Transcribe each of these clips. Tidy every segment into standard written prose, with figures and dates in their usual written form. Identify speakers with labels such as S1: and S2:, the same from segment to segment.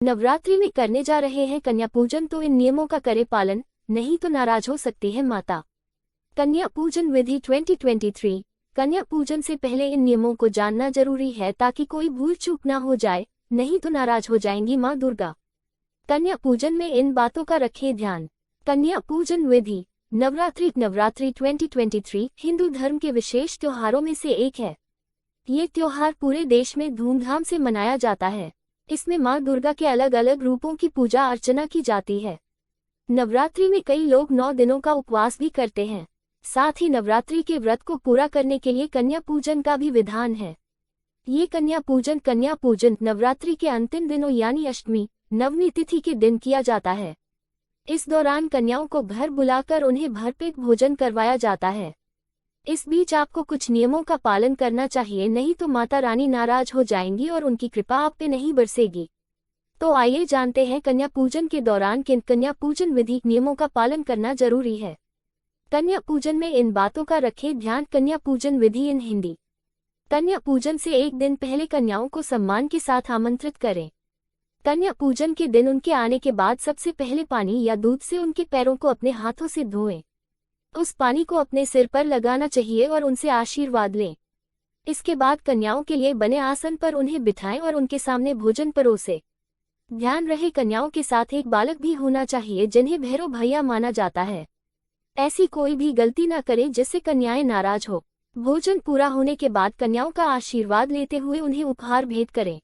S1: नवरात्रि में करने जा रहे हैं कन्या पूजन तो इन नियमों का करे पालन, नहीं तो नाराज हो सकती है माता। कन्या पूजन विधि 2023। कन्या पूजन से पहले इन नियमों को जानना जरूरी है ताकि कोई भूल चूक ना हो जाए, नहीं तो नाराज हो जाएंगी मां दुर्गा। कन्या पूजन में इन बातों का रखें ध्यान। कन्या पूजन विधि। नवरात्रि 2023 हिंदू धर्म के विशेष त्योहारों में से एक है। ये त्योहार पूरे देश में धूमधाम से मनाया जाता है। इसमें मां दुर्गा के अलग अलग रूपों की पूजा अर्चना की जाती है। नवरात्रि में कई लोग 9 दिनों का उपवास भी करते हैं। साथ ही नवरात्रि के व्रत को पूरा करने के लिए कन्या पूजन का भी विधान है। ये कन्या पूजन नवरात्रि के अंतिम दिनों यानी अष्टमी, नवमी तिथि के दिन किया जाता है। इस दौरान कन्याओं को घर बुलाकर उन्हें भरपेट भोजन करवाया जाता है। इस बीच आपको कुछ नियमों का पालन करना चाहिए, नहीं तो माता रानी नाराज हो जाएंगी और उनकी कृपा आप पे नहीं बरसेगी। तो आइए जानते हैं कन्या पूजन के दौरान किन कन्या पूजन विधि नियमों का पालन करना जरूरी है। कन्या पूजन में इन बातों का रखें ध्यान। कन्या पूजन विधि इन हिंदी। कन्या पूजन से एक दिन पहले कन्याओं को सम्मान के साथ आमंत्रित करें। कन्या पूजन के दिन उनके आने के बाद सबसे पहले पानी या दूध से उनके पैरों को अपने हाथों से धोएं। उस पानी को अपने सिर पर लगाना चाहिए और उनसे आशीर्वाद लें। इसके बाद कन्याओं के लिए बने आसन पर उन्हें बिठाएं और उनके सामने भोजन परोसें। ध्यान रहे कन्याओं के साथ एक बालक भी होना चाहिए जिन्हें भैरव भैया माना जाता है। ऐसी कोई भी गलती न करें जिससे कन्याएं नाराज हो। भोजन पूरा होने के बाद कन्याओं का आशीर्वाद लेते हुए उन्हें उपहार भेंट करें।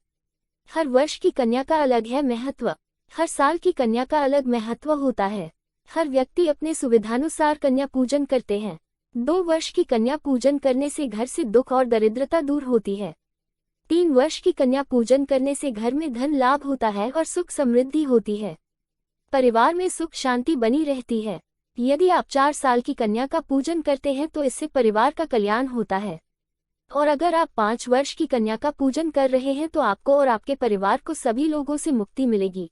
S1: हर वर्ष की कन्या का अलग है महत्व। हर साल की कन्या का अलग महत्व होता है। हर व्यक्ति अपने सुविधानुसार कन्या पूजन करते हैं। 2 वर्ष की कन्या पूजन करने से घर से दुख और दरिद्रता दूर होती है। 3 वर्ष की कन्या पूजन करने से घर में धन लाभ होता है और सुख समृद्धि होती है। परिवार में सुख शांति बनी रहती है। यदि आप 4 साल की कन्या का पूजन करते हैं तो इससे परिवार का कल्याण होता है। और अगर आप 5 वर्ष की कन्या का पूजन कर रहे हैं तो आपको और आपके परिवार को सभी लोगों से मुक्ति मिलेगी।